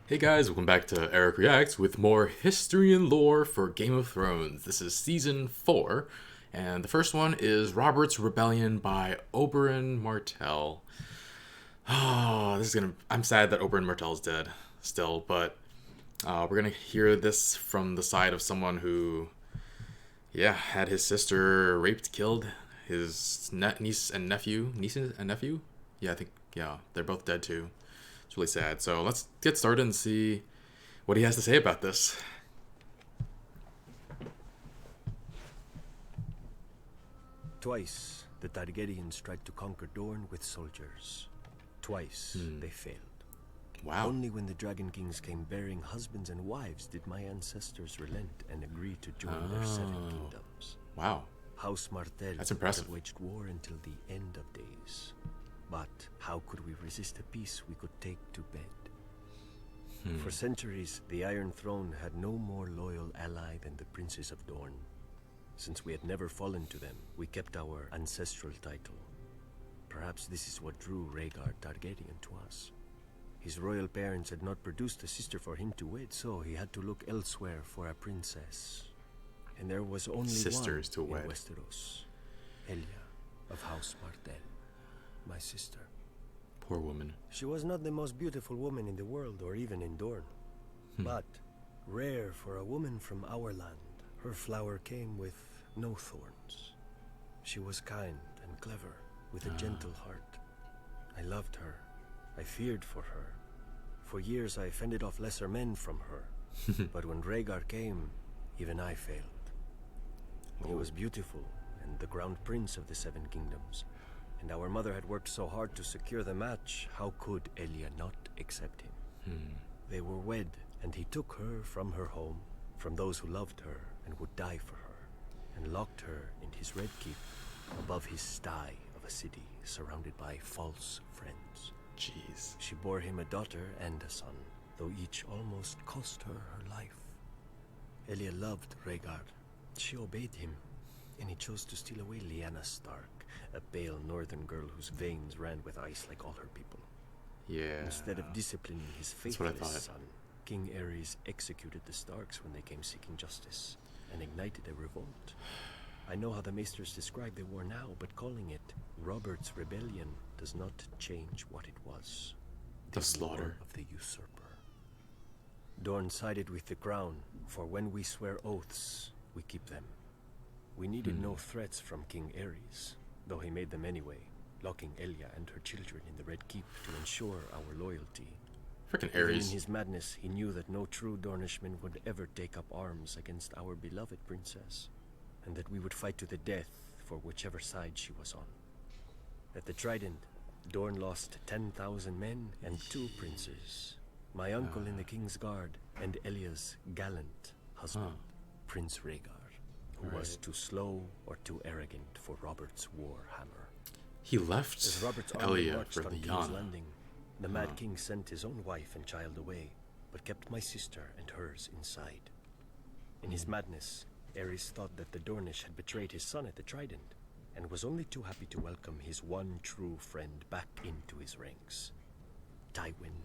Hey guys, welcome back to Eric Reacts with more history and lore for Game of Thrones. This is season 4, and the first one is Robert's Rebellion by Oberyn Martell. Oh, this is gonna. I'm sad that Oberyn Martell's dead still, but we're gonna hear this from the side of someone who, yeah, had his sister raped, killed, his niece and nephew, Yeah, I think they're both dead too. It's really sad. So let's get started and see what he has to say about this. Twice the Targaryens tried to conquer Dorne with soldiers. Twice they failed. Wow. Only when the Dragon Kings came bearing husbands and wives did my ancestors relent and agree to join their 7 kingdoms. Wow. House Martell That's impressive. had waged war until the end of days. But how could we resist a peace we could take to bed? For centuries, the Iron Throne had no more loyal ally than the princes of Dorne. Since we had never fallen to them, we kept our ancestral title. Perhaps this is what drew Rhaegar Targaryen to us. His royal parents had not produced a sister for him to wed, so he had to look elsewhere for a princess. And there was only Sisters one to in wed. Westeros, Elia of House Martell, my sister. Poor woman. She was not the most beautiful woman in the world or even in Dorne. But rare for a woman from our land, her flower came with no thorns. She was kind and clever, with a gentle heart. I loved her. I feared for her. For years I fended off lesser men from her. But when Rhaegar came, even I failed. He was beautiful and the crowned prince of the 7 kingdoms. And our mother had worked so hard to secure the match, how could Elia not accept him? They were wed, and he took her from her home, from those who loved her and would die for her, and locked her in his red keep, above his sty of a city surrounded by false friends. Jeez. She bore him a daughter and a son, though each almost cost her her life. Elia loved Rhaegar. She obeyed him, and he chose to steal away Lyanna Stark, a pale northern girl whose veins ran with ice like all her people. Yeah. Instead of disciplining his That's what I faithless thought. son, King Aerys executed the Starks when they came seeking justice, and ignited a revolt. I know how the Maesters describe the war now, but calling it Robert's Rebellion does not change what it was. The War slaughter. of the usurper. Dorne sided with the crown, for when we swear oaths, we keep them. We needed no threats from King Aerys, though he made them anyway, locking Elia and her children in the Red Keep to ensure our loyalty. Freaking Even in Ares. his madness, he knew that no true Dornishman would ever take up arms against our beloved princess, and that we would fight to the death for whichever side she was on. At the Trident, Dorne lost 10,000 men and 2 princes. My uncle in the King's Guard, and Elia's gallant husband, Prince Rhaegar, who was too slow or too arrogant for Robert's war hammer. He left As Robert's army Elia marched for on the King's Yana. Landing, the Mad King sent his own wife and child away, but kept my sister and hers inside. In his madness, Aerys thought that the Dornish had betrayed his son at the Trident, and was only too happy to welcome his one true friend back into his ranks, Tywin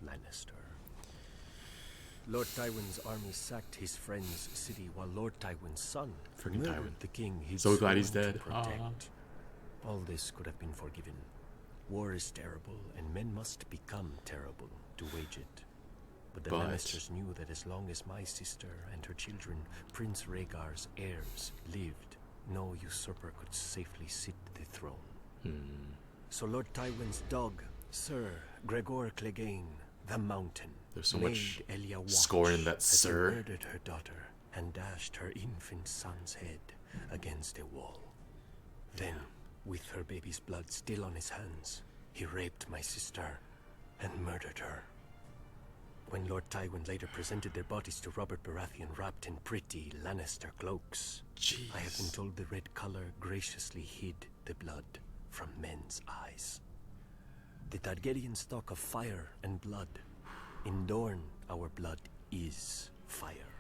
Lannister. Lord Tywin's army sacked his friend's city, while Lord Tywin's son Freaking murdered Tywin. the king he'd So glad he's sworn to dead. protect. All this could have been forgiven. War is terrible, and men must become terrible to wage it. But the But- Lannisters knew that as long as my sister and her children, Prince Rhaegar's heirs, lived, no usurper could safely sit the throne. So Lord Tywin's dog, Sir Gregor Clegane, the Mountain, There's so made much Elia watch scorn in that as he sir. murdered her daughter and dashed her infant son's head against a wall. Then, with her baby's blood still on his hands, he raped my sister and murdered her. When Lord Tywin later presented their bodies to Robert Baratheon wrapped in pretty Lannister cloaks, Jeez. I have been told the red color graciously hid the blood from men's eyes. The Targaryens talk of fire and blood. In Dorne, our blood is fire.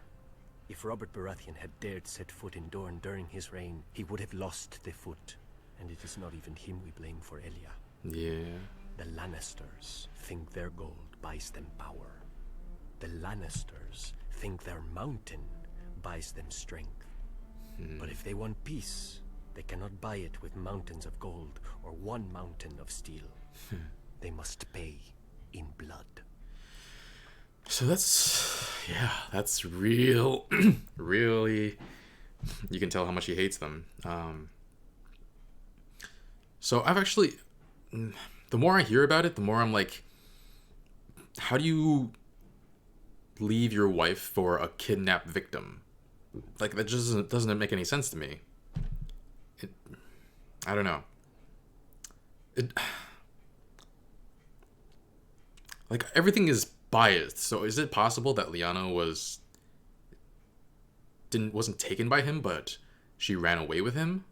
If Robert Baratheon had dared set foot in Dorne during his reign, he would have lost the foot. And it is not even him we blame for Elia. Yeah. The Lannisters think their gold buys them power. The Lannisters think their mountain buys them strength. But if they want peace, they cannot buy it with mountains of gold or one mountain of steel. They must pay in blood. So that's real, really, you can tell how much he hates them. So I've actually, the more I hear about it, the more I'm like, how do you leave your wife for a kidnapped victim? Like, that just doesn't make any sense to me. I don't know. Like, everything is biased. So is it possible that Lyanna wasn't taken by him, but she ran away with him?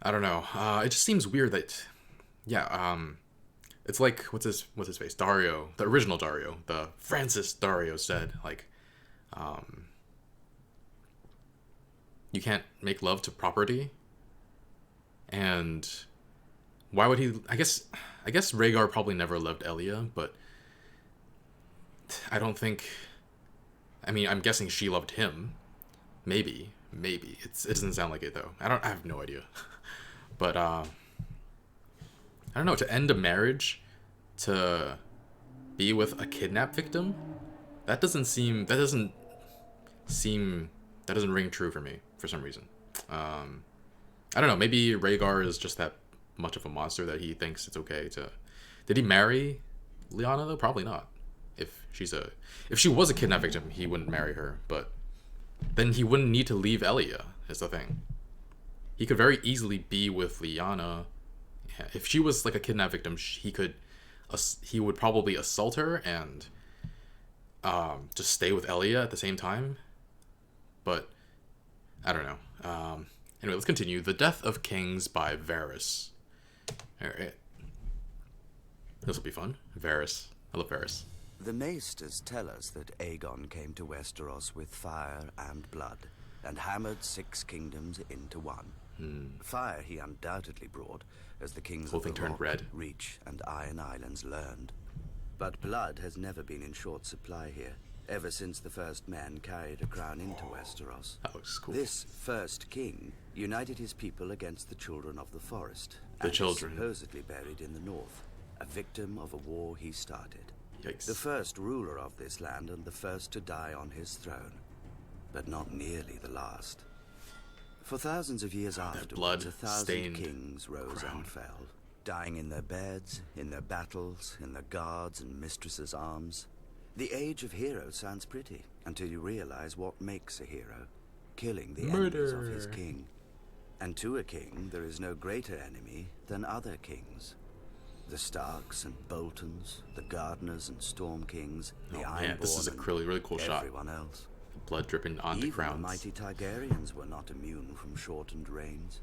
I don't know. It just seems weird that, it's like, what's his face? Dario, the original Dario, the Francis Dario said, like, you can't make love to property. And why would he? I guess Rhaegar probably never loved Elia, but I don't think. I mean, I'm guessing she loved him. Maybe. It doesn't sound like it though. I have no idea. But I don't know. To end a marriage, to be with a kidnap victim, that doesn't ring true for me for some reason. I don't know. Maybe Rhaegar is just that much of a monster that he thinks it's okay to. Did he marry Lyanna though? Probably not. If she was a kidnap victim, he wouldn't marry her. But then he wouldn't need to leave Elia. Is the thing. He could very easily be with Lyanna. If she was like a kidnap victim, he would probably assault her and just stay with Elia at the same time. But I don't know. Anyway, let's continue. The Death of Kings by Varys. Alright. This will be fun. Varys. I love Varys. The Maesters tell us that Aegon came to Westeros with fire and blood, and hammered 6 kingdoms into one. Fire he undoubtedly brought, as the kings Whole of the thing turned Rock, red. Reach, and Iron Islands learned. But blood has never been in short supply here, ever since the first men carried a crown into Westeros. That looks cool. This first king united his people against the children of the forest, The and children. is supposedly buried in the north, a victim of a war he started. Yikes. The first ruler of this land and the first to die on his throne, but not nearly the last. For thousands of years afterwards, 1,000 blood-stained kings rose crown. and fell, dying in their beds, in their battles, in their guards' and mistresses' arms. The age of heroes sounds pretty, until you realize what makes a hero. Killing the enemies of his king. And to a king, there is no greater enemy than other kings. The Starks and Boltons, the Gardeners and Storm Kings, the Ironborn, man, this is a really cool shot. everyone else. Blood dripping onto Even crowns. the mighty Targaryens were not immune from shortened reigns.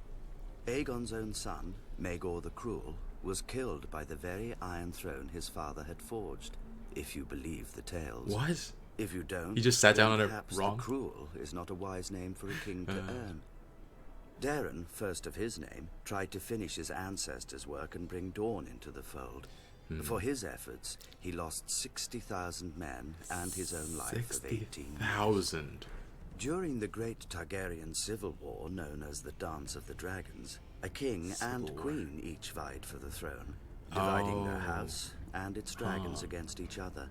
Aegon's own son, Maegor the Cruel, was killed by the very Iron Throne his father had forged, if you believe the tales. What? If you don't, He just sat down then on it perhaps wrong? the Cruel is not a wise name for a king to earn. Daeron, first of his name, tried to finish his ancestors' work and bring Dorne into the fold. For his efforts, he lost 60,000 men and his own life of 18 years. 60,000. During the great Targaryen civil war known as the Dance of the Dragons, a king and queen each vied for the throne, dividing their house and its dragons against each other.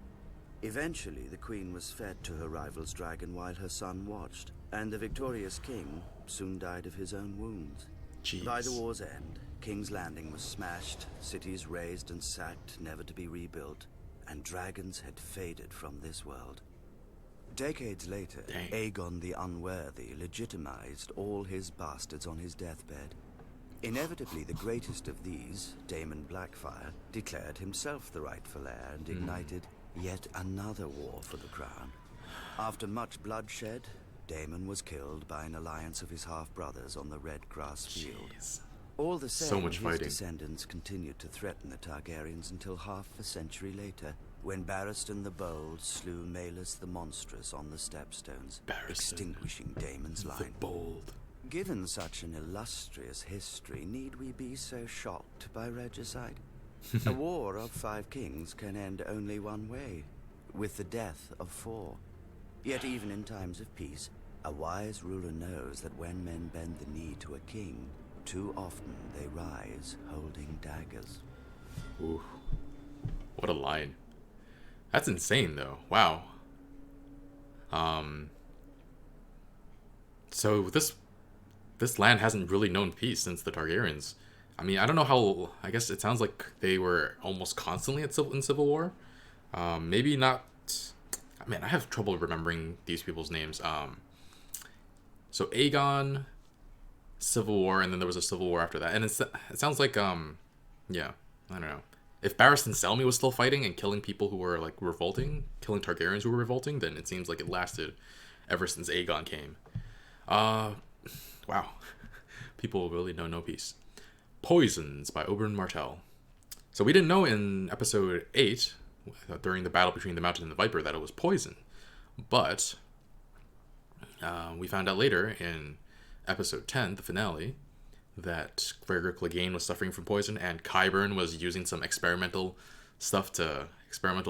Eventually, the queen was fed to her rival's dragon while her son watched, and the victorious king soon died of his own wounds. Jeez. By the war's end, King's Landing was smashed, cities razed and sacked, never to be rebuilt, and dragons had faded from this world. Decades later, Dang. Aegon the Unworthy legitimized all his bastards on his deathbed. Inevitably, the greatest of these, Daemon Blackfyre, declared himself the rightful heir and ignited yet another war for the crown. After much bloodshed, Daemon was killed by an alliance of his half-brothers on the Red Grass Field. Jeez. All the same, So much his fighting. descendants continued to threaten the Targaryens until half a century later, when Barristan the Bold slew Malus the Monstrous on the Stepstones, Barristan extinguishing Daemon's The line. bold. Given such an illustrious history, need we be so shocked by regicide? A war of 5 kings can end only one way, with the death of 4. Yet even in times of peace, a wise ruler knows that when men bend the knee to a king, too often they rise holding daggers. Ooh, what a line. That's insane, though. Wow. So this land hasn't really known peace since the Targaryens. I mean, I don't know how. I guess it sounds like they were almost constantly in civil war. Maybe not. Man, I have trouble remembering these people's names. So Aegon, Civil War, and then there was a civil war after that. And it sounds like yeah, I don't know. If Barristan Selmy was still fighting and killing people who were like revolting, killing Targaryens who were revolting, then it seems like it lasted ever since Aegon came. Wow. People really know no peace. Poisons by Oberyn Martell. So we didn't know in episode 8, during the battle between the Mountain and the Viper, that it was poison. But we found out later in episode 10, the finale, that Gregor Clegane was suffering from poison, and Qyburn was using some experimental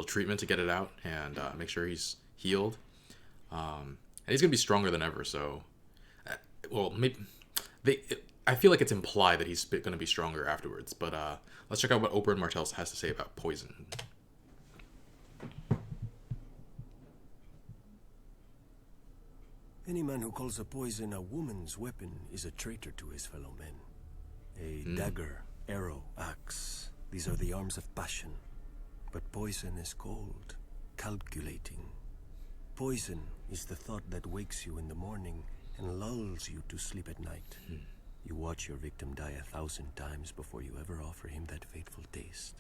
treatment to get it out and make sure he's healed. And he's gonna be stronger than ever. So, maybe I feel like it's implied that he's gonna be stronger afterwards. But let's check out what Oberyn Martell has to say about poison. Any man who calls a poison a woman's weapon is a traitor to his fellow men. A dagger, arrow, axe. These are the arms of passion. But poison is cold, calculating. Poison is the thought that wakes you in the morning and lulls you to sleep at night. You watch your victim die 1,000 times before you ever offer him that fateful taste.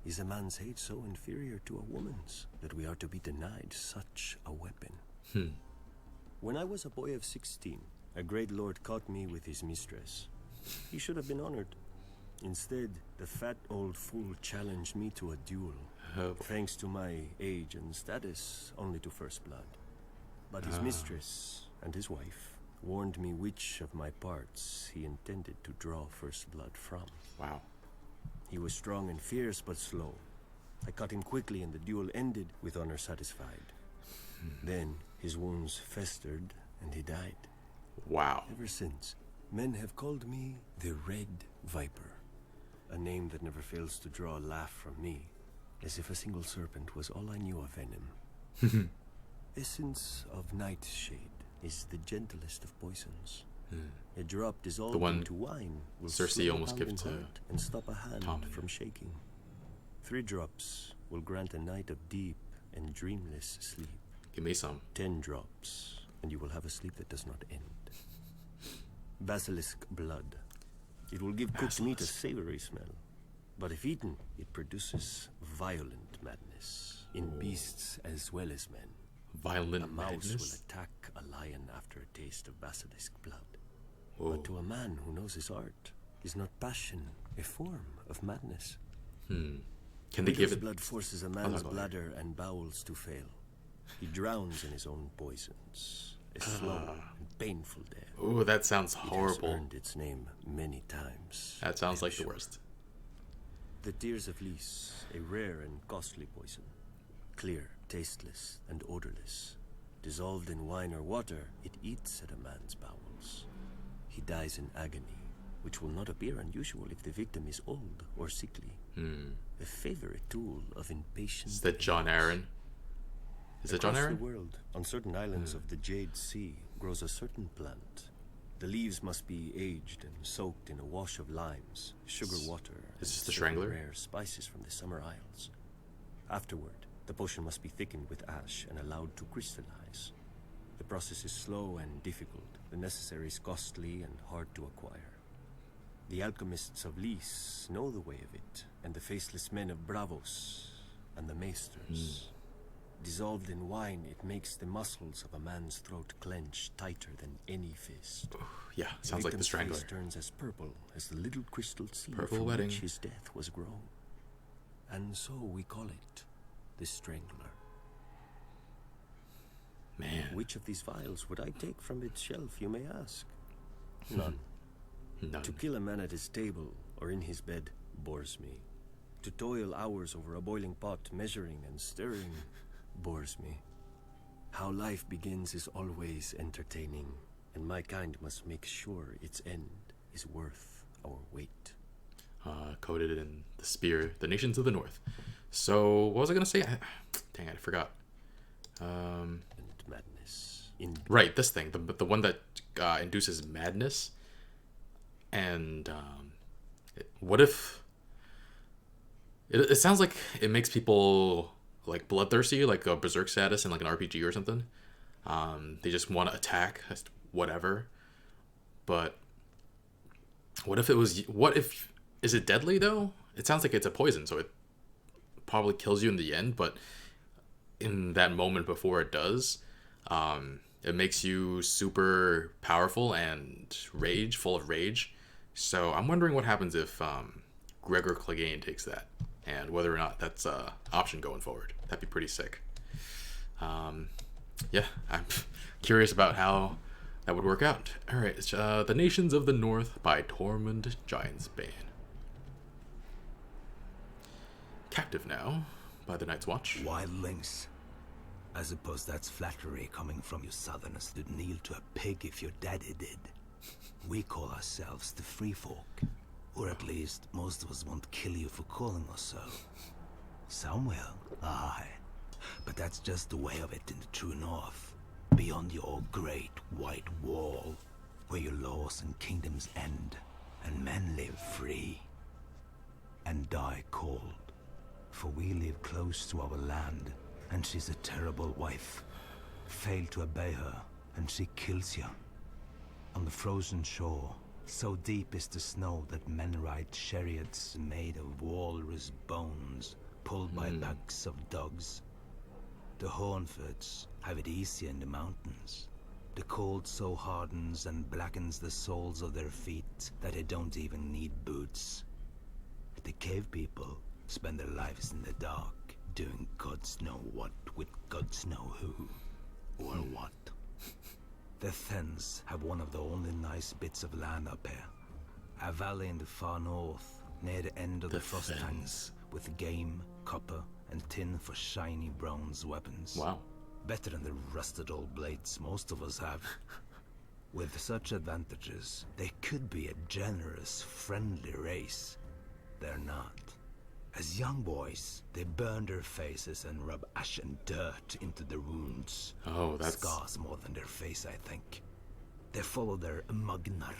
Is a man's hate so inferior to a woman's that we are to be denied such a weapon? When I was a boy of 16, a great lord caught me with his mistress. He should have been honored. Instead, the fat old fool challenged me to a duel. Thanks to my age and status, only to first blood. But his mistress and his wife warned me which of my parts he intended to draw first blood from. Wow. He was strong and fierce, but slow. I caught him quickly, and the duel ended with honor satisfied. Then his wounds festered, and he died. Wow. Ever since, men have called me the Red Viper, a name that never fails to draw a laugh from me, as if a single serpent was all I knew of venom. Essence of nightshade is the gentlest of poisons. A drop dissolved into wine will Cersei almost gives to and stop a hand Tommen. from shaking. 3 drops will grant a night of deep and dreamless sleep. Give me some. 10 drops, and you will have a sleep that does not end. Basilisk blood. It will give cooked meat a savory smell, but if eaten, it produces violent madness in beasts as well as men. Violent A mouse madness? will attack a lion after a taste of basilisk blood. Whoa. But to a man who knows his art, is not passion a form of madness? Can they give His it? blood forces a man's go ahead. bladder and bowels to fail. He drowns in his own poisons. A slow and painful death. Ooh, that sounds It has horrible. earned its name many times. That sounds I am like the sure. worst. The tears of Lys, a rare and costly poison. Clear, tasteless, and odorless. Dissolved in wine or water, it eats at a man's bowels. He dies in agony, which will not appear unusual if the victim is old or sickly. A favorite tool of impatient Is that John parents. Aaron? Is it John Across Aaron? the world, on certain islands of the Jade Sea, grows a certain plant. The leaves must be aged and soaked in a wash of limes, sugar water, and this the certain Strangler? rare spices from the summer isles. Afterward, the potion must be thickened with ash and allowed to crystallize. The process is slow and difficult. The necessaries costly and hard to acquire. The alchemists of Lys know the way of it, and the faceless men of Bravos and the maesters. Dissolved in wine, it makes the muscles of a man's throat clench tighter than any fist. Yeah, sounds like the victim's Strangler. face turns as purple as the little crystal sea Purple from wedding. which his death was grown. And so we call it the Strangler. Man. Which of these vials would I take from its shelf, you may ask? None. None. To kill a man at his table or in his bed bores me. To toil hours over a boiling pot, measuring and stirring, bores me. How life begins is always entertaining, and my kind must make sure its end is worth our wait. Coded in the spear, the nations of the north. So, what was I gonna say? Dang it, I forgot. And madness. Right, this thing, the one that induces madness. And what if it sounds like it makes people like bloodthirsty, like a berserk status in like an RPG or something. They just want to attack, whatever. But what if it was? What if is it deadly though? It sounds like it's a poison, so it probably kills you in the end. But in that moment before it does, it makes you super powerful and full of rage. So I'm wondering what happens if Gregor Clegane takes that, and whether or not that's an option going forward. That'd be pretty sick. Yeah, I'm curious about how that would work out. All right, it's The Nations of the North by Tormund Giantsbane. Captive Now by the Night's Watch. Wildlings. I suppose that's flattery coming from you southerners who'd kneel to a pig if your daddy did. We call ourselves the Free Folk. Or at least, most of us won't kill you for calling us so. Some will, aye. But that's just the way of it in the true north. Beyond your great white wall, where your laws and kingdoms end, and men live free. And die cold. For we live close to our land, and she's a terrible wife. Fail to obey her, and she kills you. On the frozen shore, so deep is the snow that men ride chariots made of walrus bones, pulled by packs of dogs. The Hornfoots have it easier in the mountains. The cold so hardens and blackens the soles of their feet that they don't even need boots. The cave people spend their lives in the dark, doing gods know what with gods know who, or what. The Thens have one of the only nice bits of land up here. A valley in the far north, near the end of the frost tanks, with game, copper, and tin for shiny bronze weapons. Wow. Better than the rusted old blades most of us have. With such advantages, they could be a generous, friendly race. They're not. As young boys, they burn their faces and rub ash and dirt into their wounds. Oh, that's... Scars more than their face, I think. They follow their Magnar,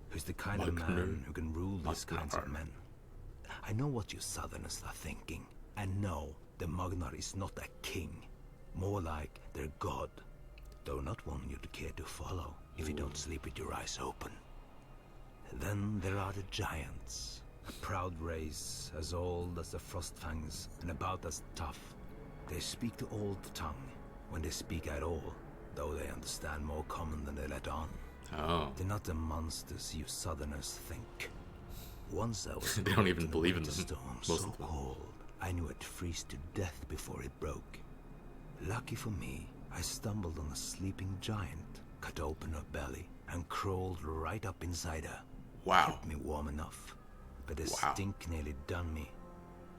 who's the kind of man who can rule these kinds of men. I know what you southerners are thinking. And no, the Magnar is not a king. More like their god. Though not one you'd care to follow if you don't sleep with your eyes open. Then there are the giants. A proud race, as old as the Frostfangs, and about as tough. They speak the old tongue, when they speak at all, though they understand more common than they let on. Oh. They're not the monsters you southerners think. Once I was They don't even believe in them, storm most so of them. cold, I knew I'd freeze to death before it broke. Lucky for me, I stumbled on a sleeping giant, cut open her belly, and crawled right up inside her. Wow. Kept me warm enough. But the Wow. stink nearly done me.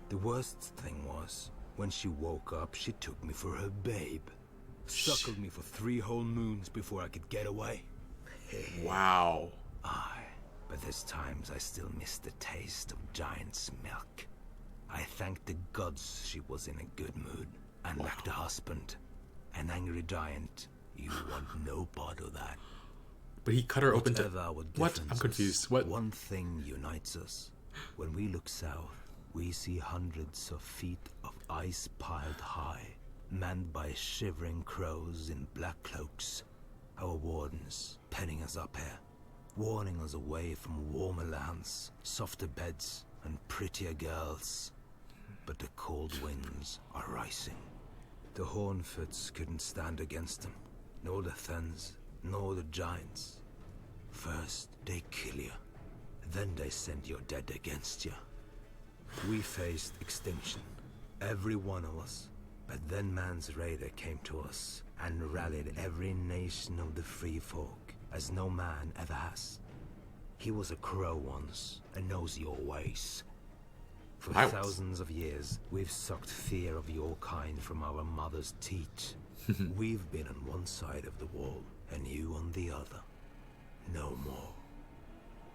The worst thing was, when she woke up, she took me for her babe. Suckled me for 3 whole moons before I could get away. Wow. Aye, but there's times I still miss the taste of giant's milk. I thank the gods she was in a good mood, and lacked a husband. An angry giant, you want no part of that. But he cut her open to... Whatever our What? I'm differences, confused. What? One thing unites us. When we look south, we see hundreds of feet of ice piled high, manned by shivering crows in black cloaks. Our wardens penning us up here, warning us away from warmer lands, softer beds, and prettier girls. But the cold winds are rising. The Hornfoots couldn't stand against them, nor the Thens, nor the giants. First, they kill you. Then they send your dead against you. We faced extinction, every one of us. But then man's raider came to us and rallied every nation of the free folk, as no man ever has. He was a crow once and knows your ways. For Violence. thousands of years, we've sucked fear of your kind from our mother's teat. We've been on one side of the wall, and you on the other. No more.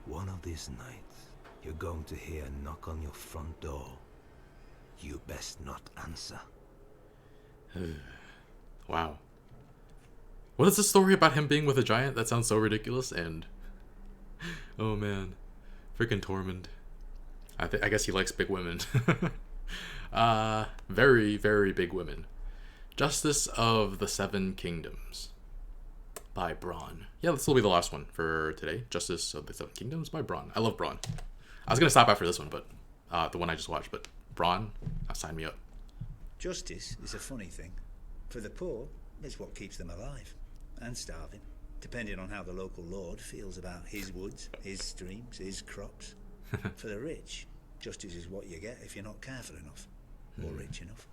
One of these nights, you're going to hear a knock on your front door. You best not answer. Wow. What is the story about him being with a giant? That sounds so ridiculous, and... Oh man. Freaking Tormund. I guess he likes big women. Very, very big women. Justice of the Seven Kingdoms by Bronn. Yeah, this will be the last one for today. Justice of the Seven Kingdoms by Bronn. I love Bronn. I was going to stop after this one, but the one I just watched, but Bronn, sign me up. Justice is a funny thing. For the poor, it's what keeps them alive and starving, depending on how the local lord feels about his woods, his streams, his crops. For the rich, justice is what you get if you're not careful enough or rich enough.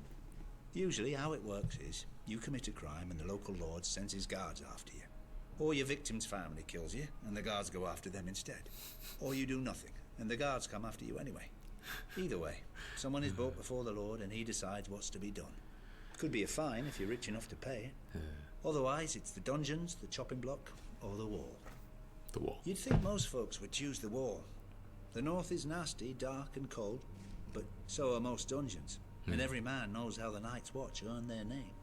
Usually how it works is you commit a crime and the local lord sends his guards after you. Or your victim's family kills you and the guards go after them instead. Or you do nothing and the guards come after you anyway. Either way, someone is brought before the lord and he decides what's to be done. Could be a fine if you're rich enough to pay it. Otherwise it's the dungeons, the chopping block, or the wall. The wall. You'd think most folks would choose the wall. The north is nasty, dark and cold, but so are most dungeons. And every man knows how the Night's Watch earned their name.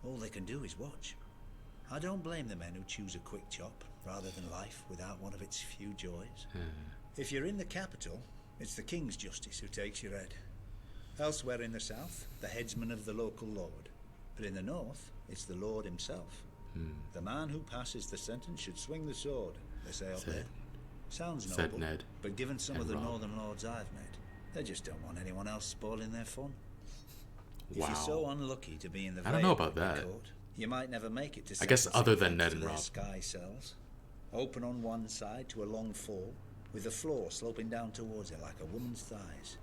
All they can do is watch. I don't blame the men who choose a quick chop rather than life without one of its few joys. If you're in the capital, it's the King's Justice who takes your head. Elsewhere in the south, the headsman of the local lord. But in the north, it's the lord himself. The man who passes the sentence should swing the sword, they say up there. Sounds Said noble, Ned but given some and of the Rob. northern lords I've met, they just don't want anyone else spoiling their fun. Wow. If you're so unlucky to be in the I don't know Vale about that. Court, you might never make it to I guess sentencing other than thanks Ned to and their Rob. sky cells. Open on one side to a long fall, with the floor sloping down towards it like a woman's thighs.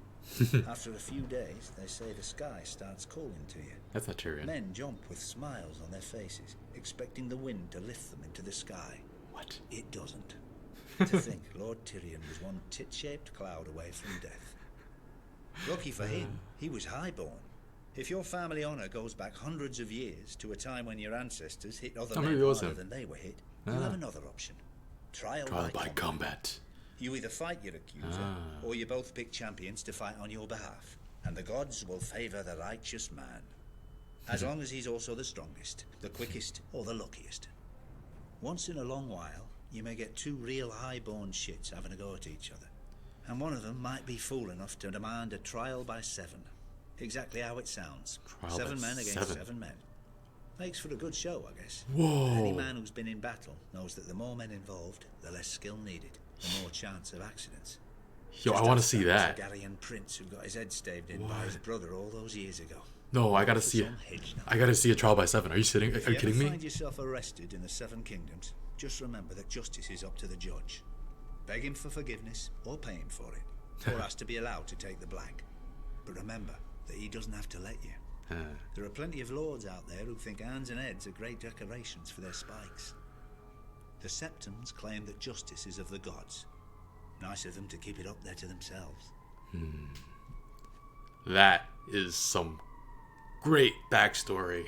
After a few days, they say the sky starts calling to you. That's not Tyrion. Men jump with smiles on their faces, expecting the wind to lift them into the sky. What? It doesn't. To think Lord Tyrion was one tit-shaped cloud away from death. Lucky for him, he was highborn. If your family honour goes back hundreds of years to a time when your ancestors hit other maybe men it was harder him. than they were hit, you'll have another option. Trial by combat. You either fight your accuser, or you both pick champions to fight on your behalf, and the gods will favour the righteous man. As long as he's also the strongest, the quickest, or the luckiest. Once in a long while, you may get two real high-born shits having a go at each other. And one of them might be fool enough to demand a trial by 7. Exactly how it sounds. Trial 7 by men against 7. 7 men. Makes for a good show, I guess. Whoa. Any man who's been in battle knows that the more men involved, the less skill needed, the more chance of accidents. Yo, I Just want to ask see that. Targaryen prince who got his head staved in by his brother all those years ago. No, I gotta For see it. some hedge now. I gotta see a trial by 7. Are you sitting? Are If you you kidding ever me? find yourself arrested in the Seven Kingdoms, just remember that justice is up to the judge. Beg him for forgiveness or pay him for it, or ask to be allowed to take the blag. But remember that he doesn't have to let you. There are plenty of lords out there who think arms and heads are great decorations for their spikes. The Septons claim that justice is of the gods. Nice of them to keep it up there to themselves. That is some great backstory.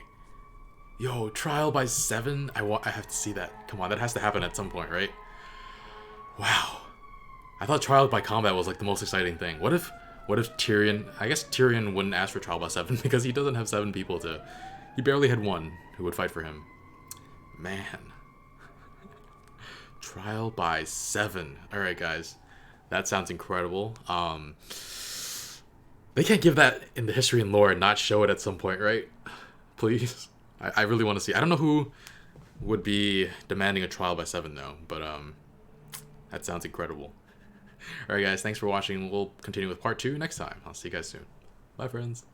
Yo, trial by 7? I have to see that. Come on, that has to happen at some point, right? Wow. I thought trial by combat was like the most exciting thing. What if Tyrion... I guess Tyrion wouldn't ask for trial by 7 because he doesn't have 7 people to... He barely had 1 who would fight for him. Man. Trial by 7. Alright, guys. That sounds incredible. They can't give that in the history and lore and not show it at some point, right? Please. I really want to see. I don't know who would be demanding a trial by 7 though, but that sounds incredible. Alright guys, thanks for watching. We'll continue with part 2 next time. I'll see you guys soon. Bye friends.